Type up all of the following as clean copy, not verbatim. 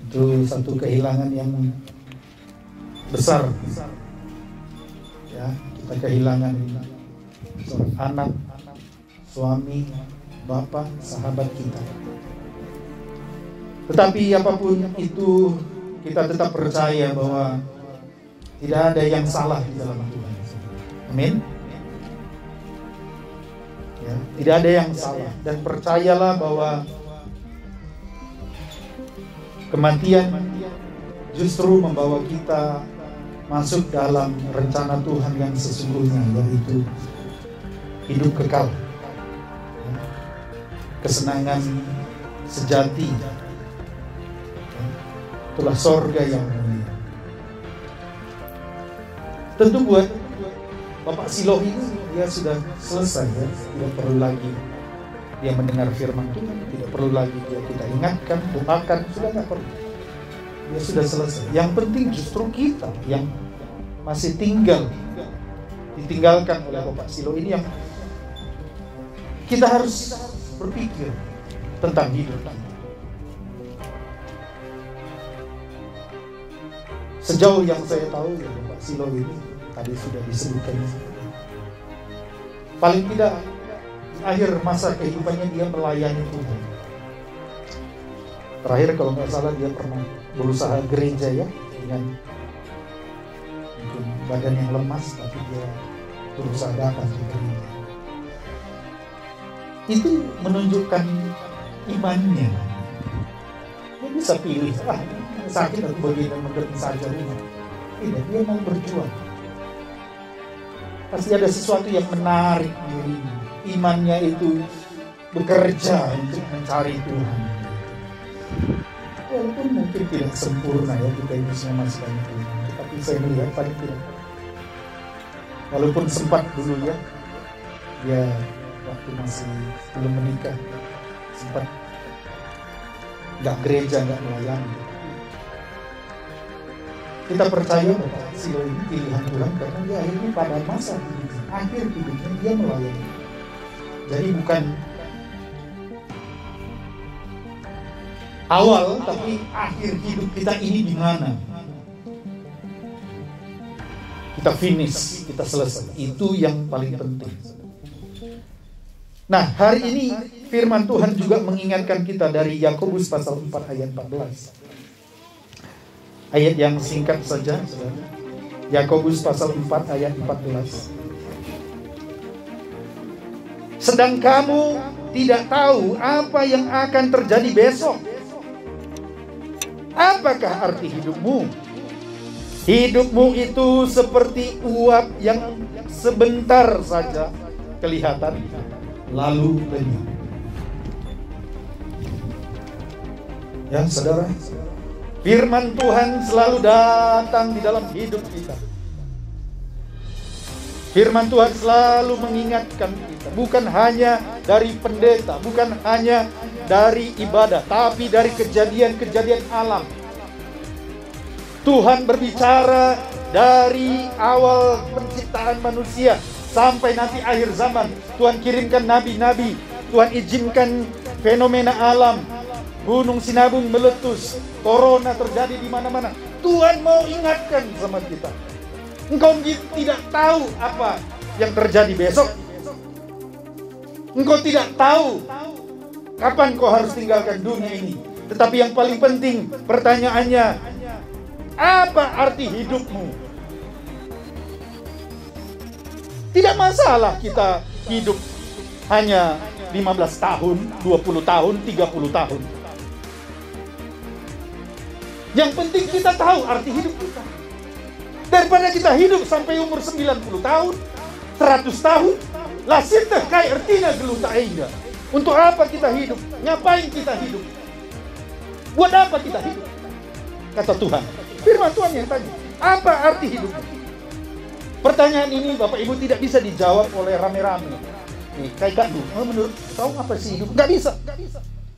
Itu satu kehilangan yang besar. Ya, kita kehilangan seorang anak, suami, bapak, sahabat kita. Tetapi apapun itu, kita tetap percaya bahwa tidak ada yang salah di dalam Tuhan. Amin. Ya, tidak ada yang salah, dan percayalah bahwa kematian justru membawa kita masuk dalam rencana Tuhan yang sesungguhnya, yaitu hidup kekal, kesenangan sejati. Itulah sorga yang mulia. Tentu buat Bapak Siloh ini, dia sudah selesai, ya. Tidak perlu lagi dia mendengar firman Tuhan, tidak perlu lagi dia kita ingatkan, doakan, sudah tidak perlu. Dia sudah selesai. Yang penting justru kita yang masih ditinggalkan oleh Bapak Siloh ini, yang kita harus berpikir tentang hidup kita. Sejauh yang saya tahu, ya, Bapak Siloh ini tadi sudah disebutkan, paling tidak di akhir masa kehidupannya dia melayani Tuhan. Terakhir kalau nggak salah dia pernah berusaha gereja, ya, dengan mungkin badan yang lemas, tapi dia berusaha datang ke gereja. Itu menunjukkan imannya. Dia bisa pilih, sakit atau bagian mengerti saja ini. Tidak, dia mau berjuang. Pasti ada sesuatu yang menarik dirinya. Imannya itu bekerja untuk mencari Tuhan. Walaupun mungkin tidak sempurna, ya, kita ini semua masih banyak Tuhan. Tapi saya melihat paling tidak, walaupun sempat dulu, ya, dia waktu masih belum menikah sempat nggak gereja, nggak melayani. Kita percaya bahwa Siloh ini pilihan Tuhan, karena dia akhirnya pada masa hidupnya, akhir hidupnya dia melayani. Jadi bukan awal, tapi akhir hidup kita ini di mana? Kita finish, kita selesai. Itu yang paling penting. Nah, hari ini firman Tuhan juga mengingatkan kita dari Yakobus pasal 4 ayat 14. Ayat yang singkat saja, saudara. Yakobus pasal 4 ayat 14. Sedang kamu tidak tahu apa yang akan terjadi besok. Apakah arti hidupmu? Hidupmu itu seperti uap yang sebentar saja kelihatan, lalu lenyap. Ya, saudara, firman Tuhan selalu datang di dalam hidup kita. Firman Tuhan selalu mengingatkan kita, bukan hanya dari pendeta, bukan hanya dari ibadah, tapi dari kejadian-kejadian alam. Tuhan berbicara dari awal penciptaan manusia sampai nanti akhir zaman. Tuhan kirimkan nabi-nabi, Tuhan izinkan fenomena alam, gunung Sinabung meletus, corona terjadi di mana-mana. Tuhan mau ingatkan sama kita. Engkau tidak tahu apa yang terjadi besok. Engkau tidak tahu kapan kau harus tinggalkan dunia ini. Tetapi yang paling penting, pertanyaannya, apa arti hidupmu? Tidak masalah kita hidup hanya 15 tahun, 20 tahun, 30 tahun. Yang penting kita tahu arti hidup kita. Daripada kita hidup sampai umur 90 tahun, 100 tahun, lah sitah kai artinya geluta ainda. Untuk apa kita hidup? Ngapain kita hidup? Buat apa kita hidup? Kata Tuhan. Firman Tuhan yang tanya, apa arti hidup? Pertanyaan ini Bapak Ibu tidak bisa dijawab oleh rame-rame. Nih, kayak Kak Du, menurut kau apa sih hidup? Gak bisa.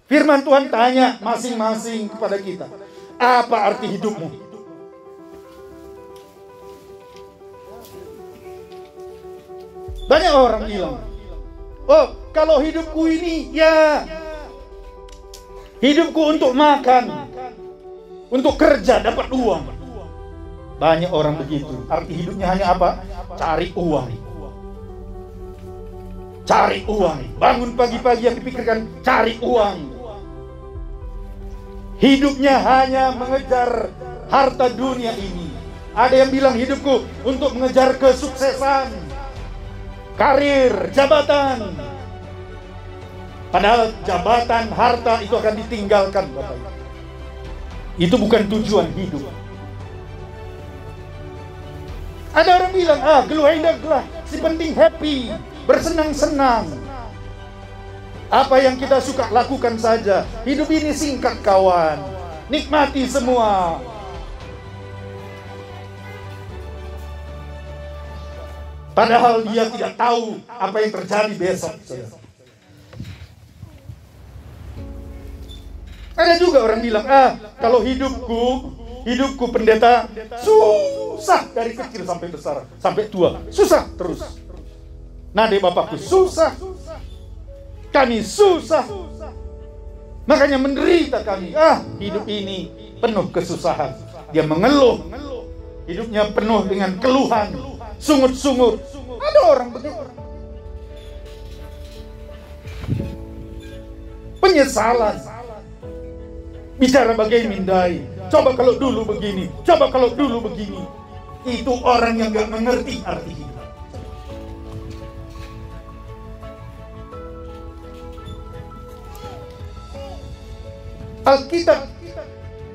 Firman Tuhan tanya masing-masing kepada kita, apa arti hidupmu? Banyak orang bilang, oh kalau hidupku ini, ya hidupku untuk makan, untuk kerja dapat uang. Banyak orang begitu. Arti hidupnya hanya apa? Cari uang. Cari uang. Bangun pagi-pagi yang dipikirkan cari uang. Hidupnya hanya mengejar harta dunia ini. Ada yang bilang hidupku untuk mengejar kesuksesan, karir, jabatan. Padahal jabatan, harta itu akan ditinggalkan, Bapak. Itu bukan tujuan hidup. Ada orang bilang, geluh-geluh, si penting happy, bersenang-senang. Apa yang kita suka lakukan saja. Hidup ini singkat, kawan. Nikmati semua. Padahal dia tidak tahu apa yang terjadi besok. Ada juga orang bilang, kalau hidupku pendeta susah dari kecil sampai besar, sampai tua, susah terus. Nade bapakku susah, kami susah, makanya menderita kami. Hidup ini penuh kesusahan. Dia mengeluh, hidupnya penuh dengan keluhan, sungut-sungut. Ada orang begitu. Penyesalan. Bicara bagai mindai. Coba kalau dulu begini, coba kalau dulu begini. Itu orang yang gak mengerti arti hidup. Alkitab,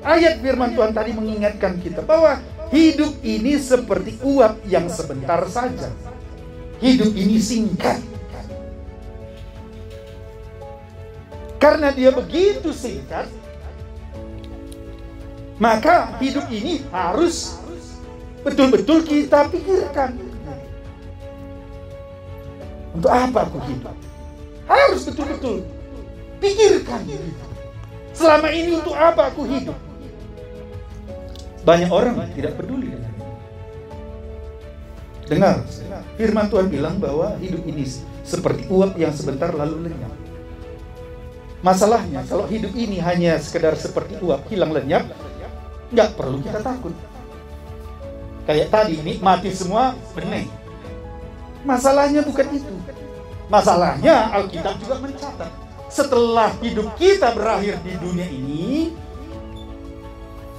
ayat firman Tuhan tadi mengingatkan kita bahwa hidup ini seperti uap yang sebentar saja. Hidup ini singkat. Karena dia begitu singkat, maka hidup ini harus betul-betul kita pikirkan. Untuk apa aku hidup? Harus betul-betul pikirkan. Selama ini untuk apa aku hidup? Banyak orang tidak peduli dengan itu. Dengar, firman Tuhan bilang bahwa hidup ini seperti uap yang sebentar lalu lenyap. Masalahnya, kalau hidup ini hanya sekedar seperti uap hilang lenyap, nggak perlu kita takut. Kayak tadi, nikmati semua benih. Masalahnya bukan itu. Masalahnya Alkitab juga mencatat, setelah hidup kita berakhir di dunia ini,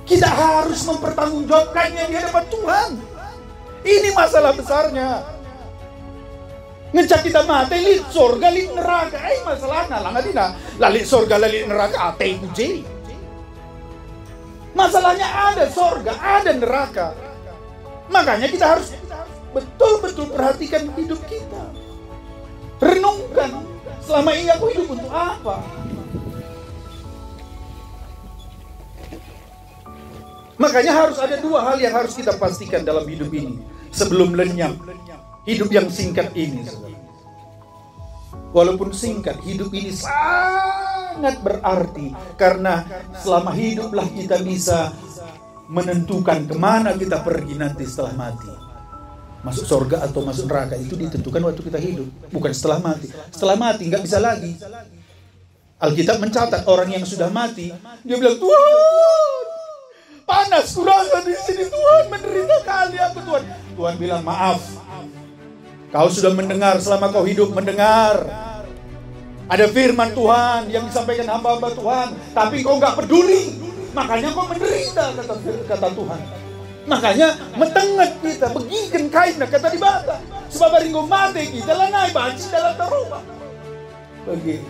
kita harus mempertanggungjawabkannya di hadapan Tuhan. Ini masalah besarnya. Ngecak kita mati, lit sorga, lit neraka. Masalahnya lah nggak dina. Lalit sorga, lalit neraka, ATUJ. Masalahnya ada sorga, ada neraka. Makanya kita harus betul-betul perhatikan hidup kita. Renungkan, selama ini aku hidup untuk apa? Makanya harus ada dua hal yang harus kita pastikan dalam hidup ini sebelum lenyap hidup yang singkat ini. Walaupun singkat, hidup ini sangat berarti, karena selama hiduplah kita bisa menentukan kemana kita pergi nanti setelah mati. Masuk surga atau masuk neraka itu ditentukan waktu kita hidup, bukan setelah mati. Setelah mati nggak bisa lagi. Alkitab mencatat orang yang sudah mati, dia bilang, Tuhan, panas kurasa di sini, Tuhan, menderita kali aku, Tuhan. Tuhan bilang, maaf, kau sudah mendengar selama kau hidup, mendengar. Ada firman Tuhan yang disampaikan hamba-hamba Tuhan, tapi kau nggak peduli, makanya kau menderita, kata Tuhan. Makanya metenget kita, begikan kain, kata di bata. Sebab ringgo mati kita lanai banci dalam terumah. Begitu.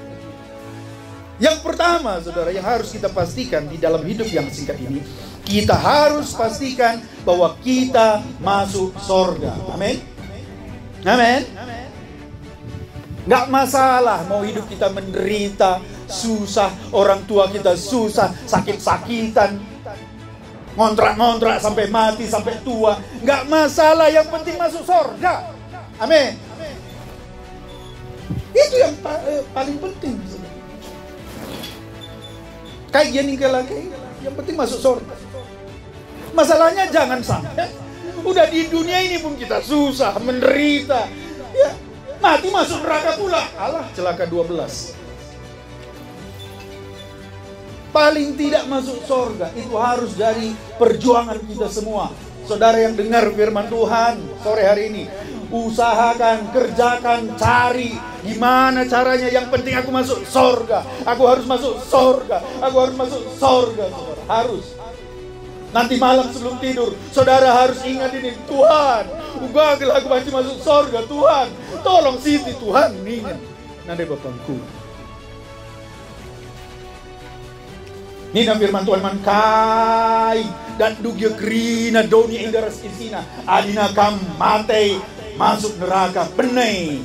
Yang pertama, saudara, yang harus kita pastikan di dalam hidup yang singkat ini, kita harus pastikan bahwa kita masuk surga. Amin. Amin. Nggak masalah mau hidup kita menderita, susah, orang tua kita susah, sakit-sakitan, ngontrak-ngontrak sampai mati, sampai tua. Nggak masalah, yang penting masuk surga. Amin. Itu yang paling penting. Kayak gini lagi, yang penting masuk surga. Masalahnya jangan sampai udah di dunia ini pun kita susah, menderita, ya, mati masuk neraka pula. Alah, celaka 12. paling tidak masuk surga. Itu harus dari perjuangan kita semua. Saudara yang dengar firman Tuhan sore hari ini, usahakan, kerjakan, cari gimana caranya. Yang penting aku masuk surga. Aku harus masuk surga. Aku harus masuk surga, saudara. Harus. Nanti malam sebelum tidur, saudara harus ingat ini. Tuhan, aku masih masuk surga. Tuhan, tolong Siti. Tuhan, ingat. Nanti Bapakku. Nina firman Tuhan mankai dan dugya krina doni indaras isina adina kam mate masuk neraka benai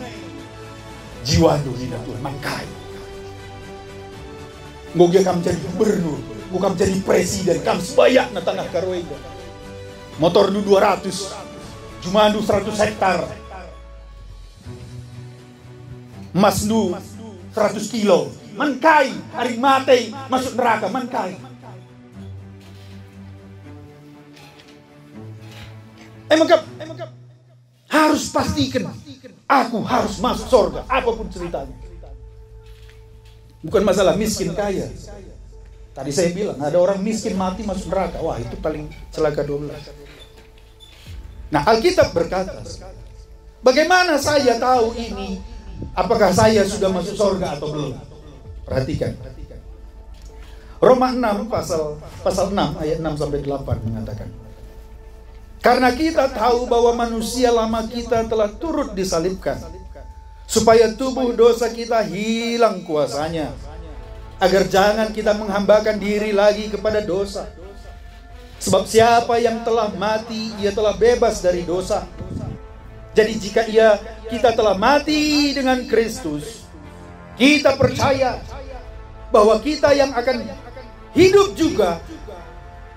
jiwa nina Tuhan mankai. Ngogya kam jadi gubernur, bukan jadi presiden, kam sebayak na tanah karoega. Motor du 200, jumandu 100 hektar. Emas du 100 kilo. Mankai, hari mati masuk neraka, mankai. Maka harus pastikan aku harus masuk surga, apapun ceritanya. Bukan masalah miskin kaya. Tadi saya bilang ada orang miskin mati masuk neraka. Wah, itu paling celaka 12. Nah, Alkitab berkata, bagaimana saya tahu ini? Apakah saya sudah masuk surga atau belum? Perhatikan. Roma 6 pasal 6 ayat 6 sampai 8 mengatakan, karena kita tahu bahwa manusia lama kita telah turut disalibkan, supaya tubuh dosa kita hilang kuasanya, agar jangan kita menghambakan diri lagi kepada dosa. Sebab siapa yang telah mati, ia telah bebas dari dosa. Jadi jika kita telah mati dengan Kristus, kita percaya bahwa kita yang akan hidup juga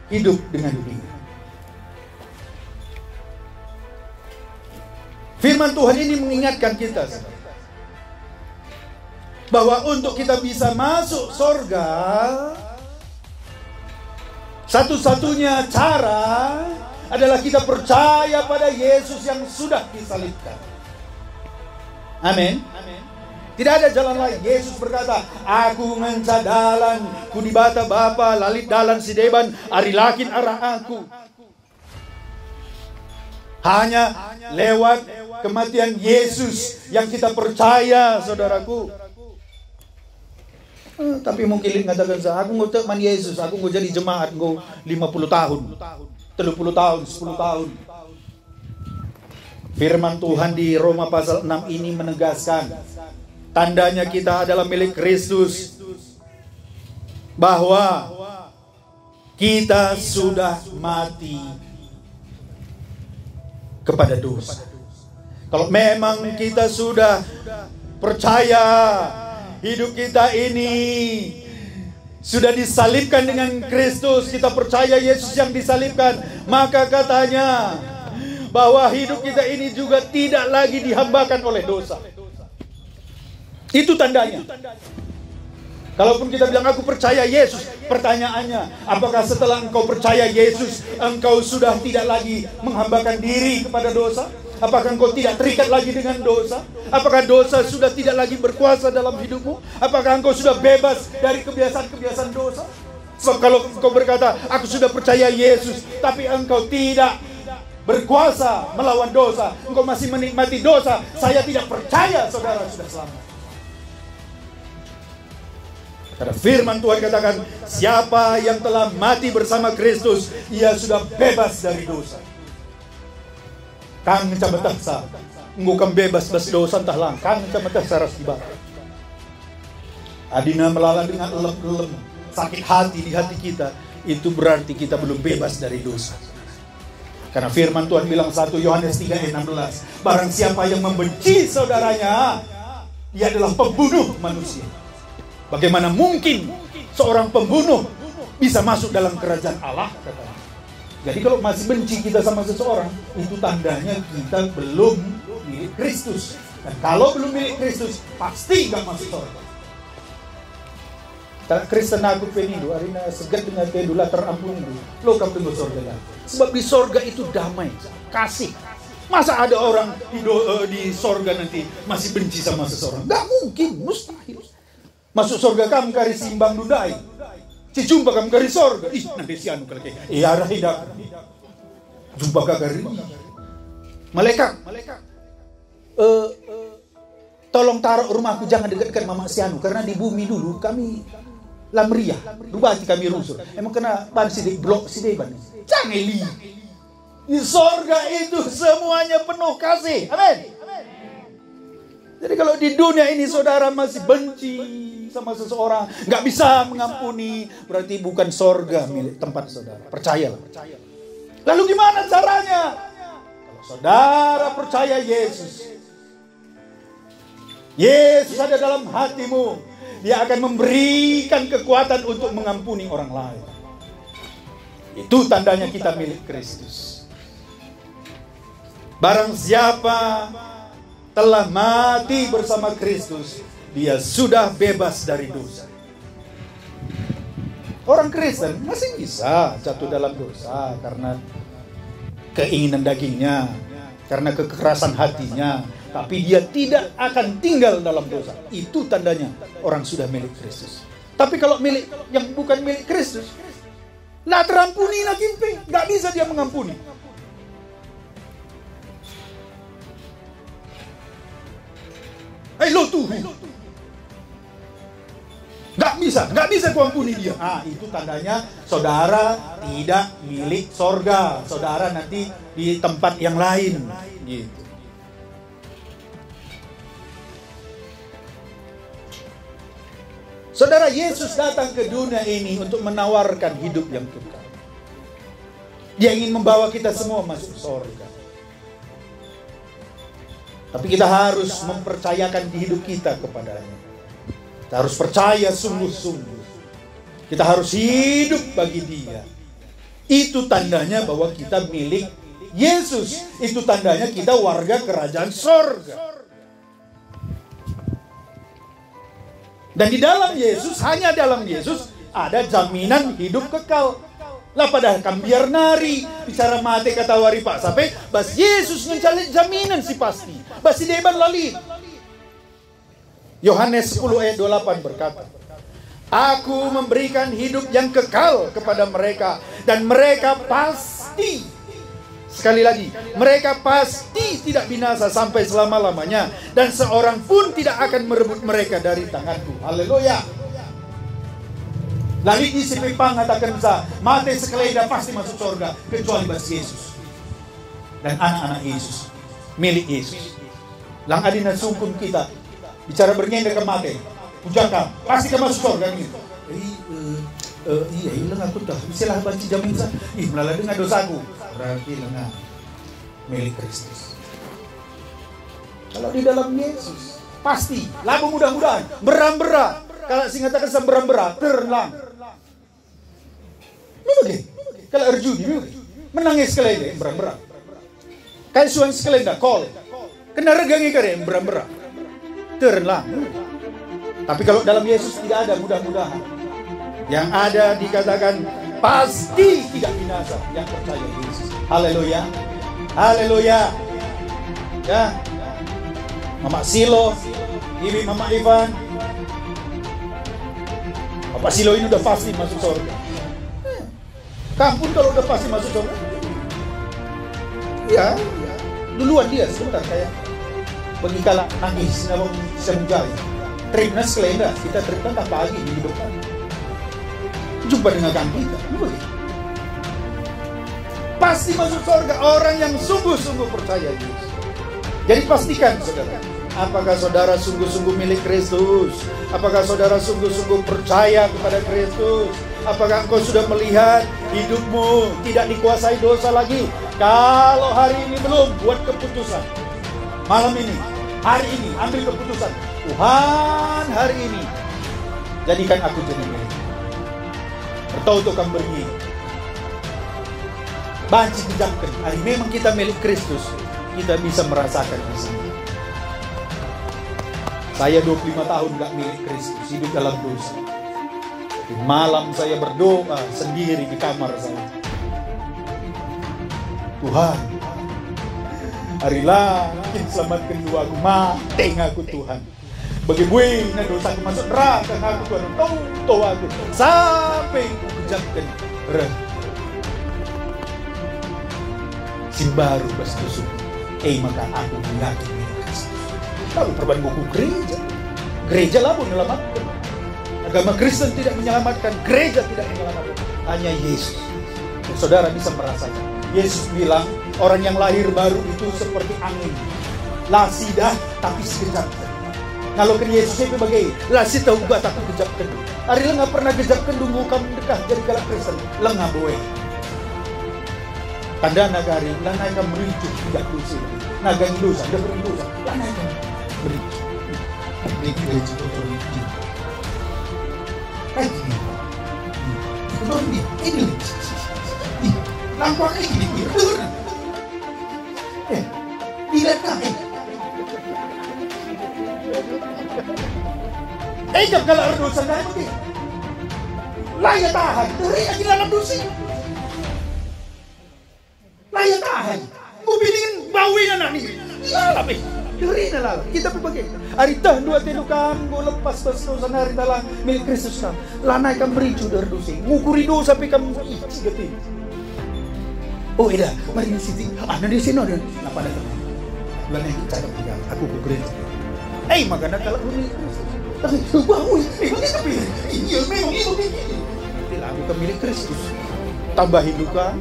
hidup dengan Dia. Firman Tuhan ini mengingatkan kita bahwa untuk kita bisa masuk surga, satu-satunya cara adalah kita percaya pada Yesus yang sudah disalibkan. Amin. Tidak ada jalan lain. Yesus berkata, aku mencadalan, ku dibata Bapa, lalit dalan si deban, ari lakin arah aku. Hanya lewat kematian Yesus yang kita percaya, saudaraku. Tapi mungkin katakan saya, aku mau teman Yesus, aku mau jadi jemaat, aku 50 tahun, 30 tahun, 10 tahun. Firman Tuhan di Roma pasal 6 ini menegaskan, tandanya kita adalah milik Kristus, bahwa kita sudah mati kepada dosa. Kalau memang kita sudah percaya hidup kita ini sudah disalibkan dengan Kristus, kita percaya Yesus yang disalibkan, maka katanya bahwa hidup kita ini juga tidak lagi dihambakan oleh dosa. Itu tandanya. Kalaupun kita bilang aku percaya Yesus, pertanyaannya, apakah setelah engkau percaya Yesus, engkau sudah tidak lagi menghambakan diri kepada dosa? Apakah engkau tidak terikat lagi dengan dosa? Apakah dosa sudah tidak lagi berkuasa dalam hidupmu? Apakah engkau sudah bebas dari kebiasaan-kebiasaan dosa? Sebab kalau engkau berkata, aku sudah percaya Yesus, tapi engkau tidak berkuasa melawan dosa, engkau masih menikmati dosa, saya tidak percaya saudara sudah selamat. Karena firman Tuhan katakan, siapa yang telah mati bersama Kristus, ia sudah bebas dari dosa. Kang mencabetah sa, ngukam bebas dosa entah lang, kang mencabetah saras tiba. Adina melalang dengan elem-elem, sakit hati di hati kita, itu berarti kita belum bebas dari dosa. Karena firman Tuhan bilang 1 Yohanes 3:16, barang siapa yang membenci saudaranya, ia adalah pembunuh manusia. Bagaimana mungkin seorang pembunuh bisa masuk dalam kerajaan Allah? Katanya. Jadi kalau masih benci kita sama seseorang, itu tandanya kita belum milik Kristus. Dan kalau belum milik Kristus, pasti gak masuk surga. Kristen aku penidu, arina segat dengan pedula terampuni. Lo kamu tunggu surga lah. Sebab di surga itu damai, kasih. Masa ada orang di surga nanti masih benci sama seseorang? Gak mungkin, mustahil. Masuk surga kamu kari simbang dudai. Si jumpa kamu dari sorga. Ih, nanti si anu kalau kayak. Iya, ada hidup. Jumpa kagari. Malaikat. Tolong taruh rumahku, jangan dekat-dekat mama si anu. Karena di bumi dulu kami lamriah. Rubati kami rusuk. Emang kena ban si blok si deban. Jangan li. Di sorga itu semuanya penuh kasih. Amin. Jadi kalau di dunia ini saudara masih benci sama seseorang, nggak bisa mengampuni, berarti bukan sorga milik tempat saudara. Percayalah. Lalu gimana caranya? Kalau saudara percaya Yesus, Yesus ada dalam hatimu, Dia akan memberikan kekuatan untuk mengampuni orang lain. Itu tandanya kita milik Kristus. Barang siapa telah mati bersama Kristus, dia sudah bebas dari dosa. Orang Kristen masih bisa jatuh dalam dosa karena keinginan dagingnya, karena kekerasan hatinya, tapi dia tidak akan tinggal dalam dosa. Itu tandanya orang sudah milik Kristus. Tapi kalau milik yang bukan milik Kristus, lah terampuni lah kimpe, nggak bisa dia mengampuni. Lo tuh, nggak bisa kuampuni dia. Itu tandanya saudara tidak milik sorga. Saudara nanti di tempat yang lain, gitu. Saudara, Yesus datang ke dunia ini untuk menawarkan hidup yang kekal. Dia ingin membawa kita semua masuk sorga. Tapi kita harus mempercayakan hidup kita kepadanya. Kita harus percaya sungguh-sungguh. Kita harus hidup bagi Dia. Itu tandanya bahwa kita milik Yesus. Itu tandanya kita warga kerajaan sorga. Dan di dalam Yesus, hanya dalam Yesus, ada jaminan hidup kekal. Lah pada kambiar nari bicara mati kata wari pak sampai bas Yesus mencari jaminan si pasti bas si deban lali. Yohanes 10 ayat 28 berkata, Aku memberikan hidup yang kekal kepada mereka dan mereka pasti, sekali lagi, mereka pasti tidak binasa sampai selama-lamanya dan seorang pun tidak akan merebut mereka dari tanganku. Haleluya. Lalu isi pipang katakan sa mati sekalian pasti masuk surga kecuali bas Yesus dan anak-anak Yesus milik Yesus. Lang adina sungkun kita bicara bernyanyi ke mati pujakan pasti ke masuk surga gitu. Iya ilang aku dah istilah banci jamin sa melalui dengan dosaku berarti lengan milik Kristus. Kalau di dalam Yesus pasti labu mudah-mudahan beram-beram. Kalau singkatakan semberam-beram terlang. Oke, kalau Arjuni menangis sekali beram-beram. Kayak suan sekali dah call. Kena regangi kare beram-beram. Terlang. Tapi kalau dalam Yesus tidak ada mudah-mudahan. Yang ada dikatakan pasti tidak binasa yang percaya Yesus. Haleluya. Haleluya. Ya. Mama Silo, Ibi Mama Ivan. Bapak Silo ini udah pasti masuk surga. Kampung kalau udah pasti masuk surga. Ya, duluan dia sebentar kayak bagi kala nangis nabang semujai. Terima selenda kita terima tak pagi di depan. Jumpa dengan kami kita. Pasti masuk surga orang yang sungguh-sungguh percaya Yesus. Jadi pastikan saudara, apakah saudara sungguh-sungguh milik Kristus? Apakah saudara sungguh-sungguh percaya kepada Kristus? Apakah engkau sudah melihat hidupmu tidak dikuasai dosa lagi? Kalau hari ini belum, buat keputusan. Malam ini, hari ini, ambil keputusan. Tuhan, hari ini, jadikan aku jadi milik. Bertautukkan bernyi. Banci dijamkan. Hari memang kita milik Kristus. Kita bisa merasakan di sini. Saya 25 tahun gak milik Kristus, hidup dalam dosa. Malam saya berdoa sendiri di kamar saya. Tuhan, harilah selamatkan jiwaku, mati aku Tuhan. Bagi buih na dosa aku masuk neraka aku Tuhan tahu aku sampai kejamkan reh. Simbaru bas tusuk. Maka aku mengaku lalu perbanding buku gereja. Gereja lah pun menyelamatkan. Agama Kristen tidak menyelamatkan, gereja tidak menyelamatkan. Hanya Yesus. Dan saudara bisa merasakan. Yesus bilang orang yang lahir baru itu seperti angin. Lasi dah tapi sekejap. Kalau ke Yesus itu bagai lasi tahu gak tapi kejap kedua. Hari lengah pernah kejap kedua kamu dekah jadi kalau Kristen lengah boe. Tanda nagari lana akan mericu tidak dosa. Nagang dosa, tidak berdosa. Lana akan mericu. Mericu. Ini nampaknya ini tidak tahu. Jam kalau ada dosa dari begini layak tahan dari lagi dalam dosa layak tahan ku pilih bauin anak ni tapi dari dalam kita berbagai hari tah dua tenukan ku lepas dosa hari dalam milik Kristus kan lana akan bericu dari dosa ngukuri dosa sampai kamu segetin ida mari di sini di sini ada apa ada teman lana kita akan tinggal aku ku gereja makanya kalau ini tapi bau ini tapi iya memang itu begini lalu ke milik Kristus tambahin duka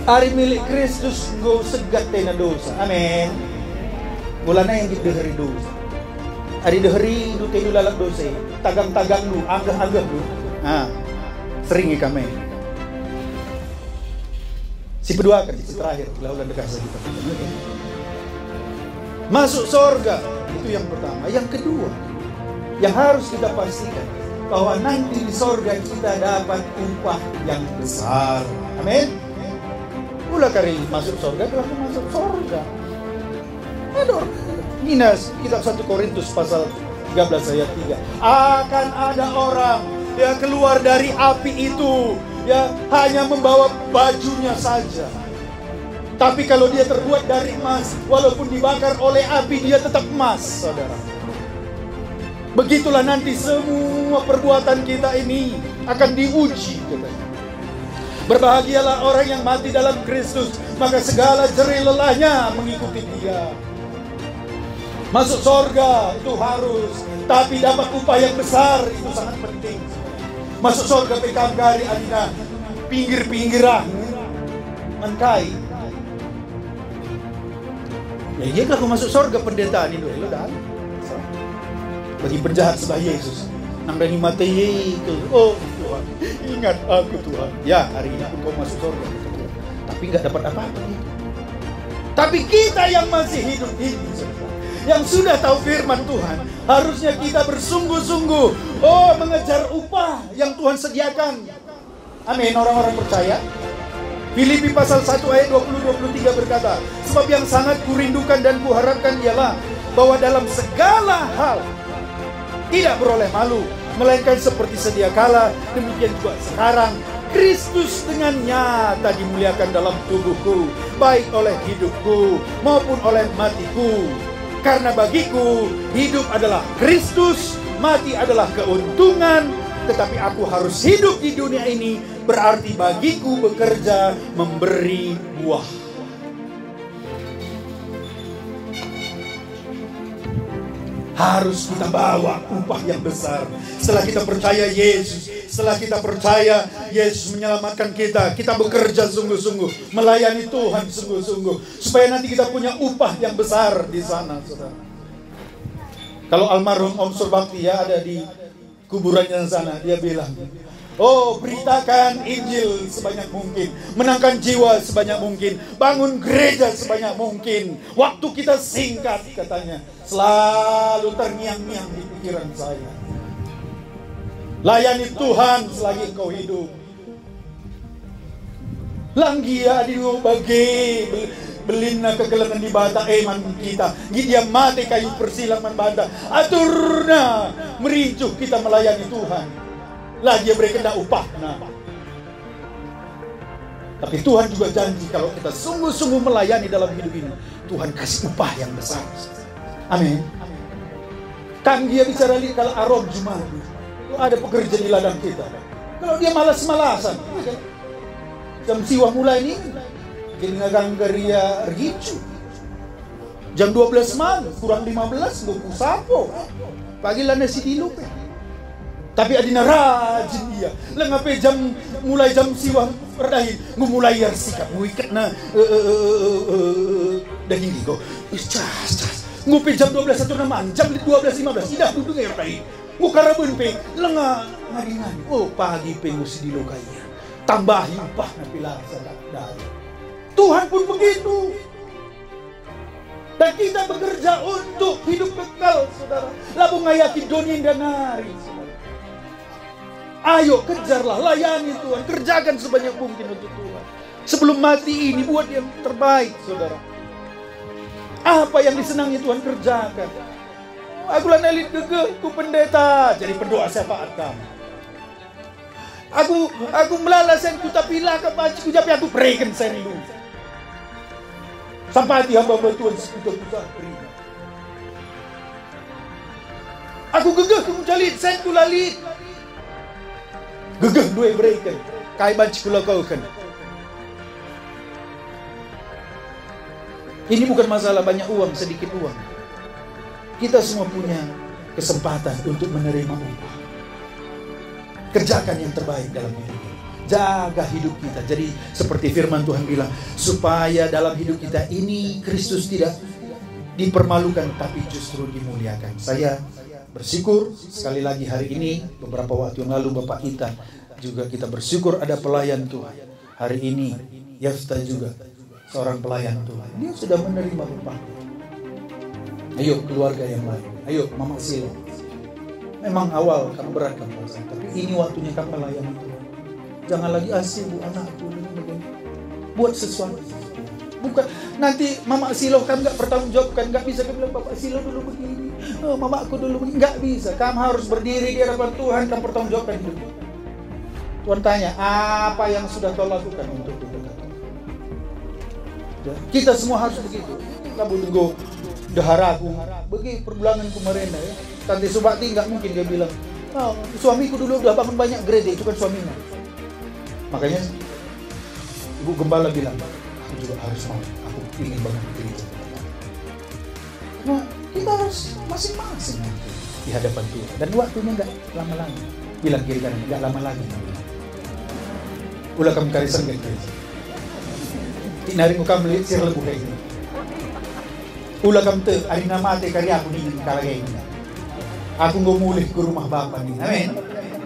hari milik Kristus go segat tena dosa amin mulanya yang dideheri dosa hari deheri du tenu lalak dosa tagang-tagang lu anggah-anggah lu sering kami si kedua kan si terakhir laulan dekat saja kita masuk surga itu yang pertama. Yang kedua yang harus kita pastikan bahwa nanti di surga kita dapat upah yang besar. Amin. Mula kali masuk surga berarti masuk surga. Aduh. Minas kitab 1 Korintus pasal 13 ayat 3. Akan ada orang yang keluar dari api itu hanya membawa bajunya saja. Tapi kalau dia terbuat dari emas, walaupun dibakar oleh api, dia tetap emas, saudara. Begitulah nanti semua perbuatan kita ini akan diuji, katanya. Berbahagialah orang yang mati dalam Kristus, maka segala jerih lelahnya mengikuti dia. Masuk surga itu harus, tapi dapat upah yang besar itu sangat penting. Masuk surga PKM dari adina pinggir-pinggiran, menkai. Iya kalau masuk surga pendertaan itu dah. Bagi penjahat sebelah Yesus nang dari mati itu. Oh Tuhan, ingat aku Tuhan. Ya hari ini kau masuk surga, tapi nggak dapat apa-apa. Tapi kita yang masih hidup ini, yang sudah tahu firman Tuhan, harusnya kita bersungguh-sungguh mengejar upah yang Tuhan sediakan. Amin, orang-orang percaya. Filipi pasal 1 ayat 20-23 berkata, sebab yang sangat kurindukan dan kuharapkan ialah bahwa dalam segala hal tidak beroleh malu, melainkan seperti sedia kala, demikian juga sekarang Kristus dengan nyata dimuliakan dalam tubuhku, baik oleh hidupku maupun oleh matiku. Karena bagiku hidup adalah Kristus, mati adalah keuntungan. Tetapi aku harus hidup di dunia ini, berarti bagiku bekerja memberi buah. Harus kita bawa upah yang besar. Setelah kita percaya Yesus, setelah kita percaya Yesus menyelamatkan kita, kita bekerja sungguh-sungguh, melayani Tuhan sungguh-sungguh, supaya nanti kita punya upah yang besar di sana, saudara. Kalau almarhum Om Surbakti ada di kuburannya sana, dia bilang, beritakan Injil sebanyak mungkin, menangkan jiwa sebanyak mungkin, bangun gereja sebanyak mungkin. Waktu kita singkat, katanya, selalu terngiang-ngiang di pikiran saya. Layani Tuhan selagi engkau hidup. Langgia adiu bagi belina kegelengan di bata eman kita. Dia mati kayu persilangan bata. Aturna merincuh kita melayani Tuhan. Lah dia beri kena upahna. Tapi Tuhan juga janji kalau kita sungguh-sungguh melayani dalam hidup ini, Tuhan kasih upah yang besar. Amin. Kan dia bicara lihat kalau Arab Jumadu. Ada pekerja di ladang kita. Kalau dia malas-malasan, jam siwah mulai ini, jadi ngaganggar dia ricu. Jam 12 malam, kurang 15, gue pusapo. Pagi lah nasi diluk. Tapi adina rajin dia. Lengape mulai jam siwah perdahin, gue mulai sikap, gue ikat na dah ini kok. Cas. Ngupi jam 12 1 naman, jam 12.15, idah duduk ya perdahin. Gue karabun pe, lenga ngaringan. Oh pagi pe mesti dilokainya. Tambah himpah na pilar sadar. Tuhan pun begitu. Dan kita bekerja untuk hidup kekal, saudara. Labu ngayaki donin dan hari, saudara. Ayo kejarlah, layani Tuhan, kerjakan sebanyak mungkin untuk Tuhan. Sebelum mati ini buat yang terbaik, saudara. Apa yang disenangi Tuhan kerjakan. Aku lah nelit gegeh, ku pendeta, jadi pendoa syafaat kamu. Aku melalasan ku tapi lah ke paci ku tapi aku preken sen lu. Sampai hati hamba Tuhan sekutu pusat beri. Aku gegeh ku jalit sen ku lalit. Gegeh dua berikan, kai banci ku lakukan. Ini bukan masalah banyak uang, sedikit uang. Kita semua punya kesempatan untuk menerima upah. Kerjakan yang terbaik dalam hidup kita. Jaga hidup kita. Jadi seperti firman Tuhan bilang, supaya dalam hidup kita ini Kristus tidak dipermalukan, tapi justru dimuliakan. Saya bersyukur sekali lagi hari ini, beberapa waktu yang lalu Bapak kita juga kita bersyukur ada pelayan Tuhan. Hari ini Yafta juga seorang pelayan Tuhan. Dia sudah menerima upah. Ayo keluarga yang lain, ayo Mama Silo. Memang awal kamu berat kamu puasa, tapi ini waktunya kamu melayani Tuhan. Jangan lagi bu anakku ini begini. Buat sesuatu. Bukan nanti Mama Silo kan nggak bertanggung jawab, kan nggak bisa bilang Bapak Silo dulu begini, Mama aku dulu begini, nggak bisa. Kamu harus berdiri di hadapan Tuhan, kamu bertanggung jawabkan hidup. Tuhan tanya, apa yang sudah kau lakukan untuk itu? Kita semua harus begitu. Kita tunggu daharaku, bagi perbulangan kemarin ya. Tante Subakti nggak mungkin dia bilang, suamiku dulu udah bangun banyak gereja, itu kan suaminya. Makanya Ibu Gembala bilang, aku juga harus mau, aku ingin bangun gereja. Nah, kita harus masing-masing di hadapan Tuhan. Dan waktunya nggak lama lagi. Bilang kiri kanan, nggak lama lagi. Ulah kamu karisan ke gereja. Tinari muka melihat sir lebu kayak ini. Ulah kamu te, hari nama te karya aku ingin kalagay ini. Aku nggak mulih ke rumah Bapa nih. Amin.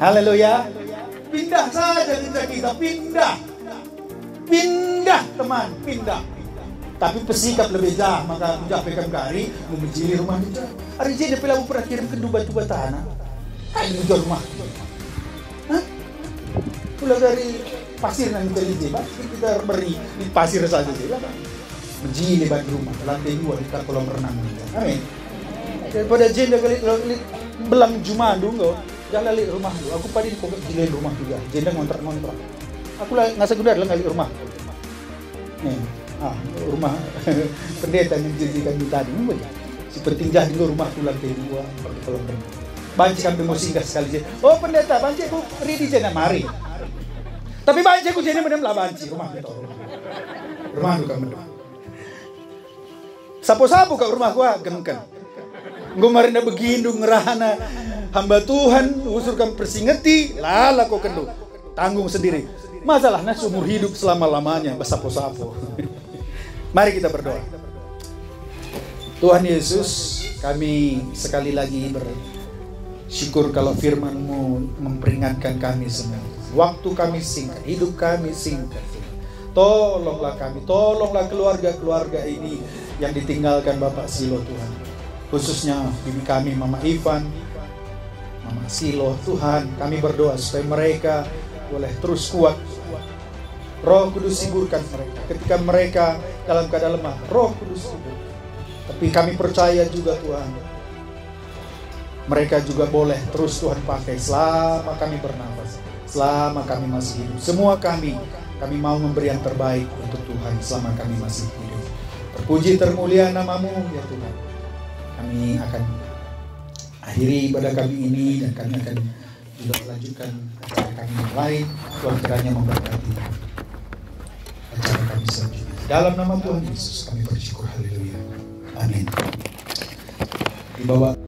Haleluya. Pindah saja kita, pindah. Pindah teman, pindah. Tapi pesikap lebih jah, maka aku japekan kari, memejili rumah kita. Hari ini pula aku pernah kirim ke Dubai tanah. Kayak menjual rumah. Hah? Pula dari pasir yang kita kita beri di pasir saja sih. Menjili bagi rumah, lantai 2 di kolam renang. Amin. Daripada jenda kali belang Jumadu enggak, jangan lihat rumah lu. Aku padin kok jilin rumah juga. Jenda ngontrak. Aku lah ngasa gudar lah ngali rumah. Nih, rumah pendeta yang dijadikan tadi ini seperti jah di rumah tu lantai 2 di kolam renang. Banci kami mau singgah sekali. Oh pendeta, banci aku ready jena mari. Tapi banci aku jena benar lah banci rumah kita. Rumah lu kamu. Sapo-sapo ke rumah gua gengken. Gua marina begindu ngerahana hamba Tuhan usurkan persingeti lala kok kendo. Tanggung sendiri. Masalahnya seumur hidup selama-lamanya bersapo-sapo. Mari kita berdoa. Tuhan Yesus, kami sekali lagi bersyukur kalau firman-Mu memperingatkan kami semua. Waktu kami singkat, hidup kami singkat. Tolonglah kami, tolonglah keluarga-keluarga ini yang ditinggalkan Bapak Silo Tuhan. Khususnya bibi kami Mama Ivan, Mama Silo Tuhan, kami berdoa supaya mereka boleh terus kuat. Roh Kudus hiburkan mereka. Ketika mereka dalam keadaan lemah, Roh Kudus hibur. Tapi kami percaya juga Tuhan, mereka juga boleh terus Tuhan pakai selama kami bernafas, selama kami masih hidup. Semua kami mau memberi yang terbaik untuk Tuhan selama kami masih hidup. Terpuji termulia nama-Mu ya Tuhan. Kami akan akhiri ibadah kami ini, dan kami akan juga melanjutkan acara kami yang lain. Tuhan kiranya memberkati acara kami selanjutnya. Dalam nama Tuhan Yesus kami bersyukur. Haleluya. Amin. Di bawah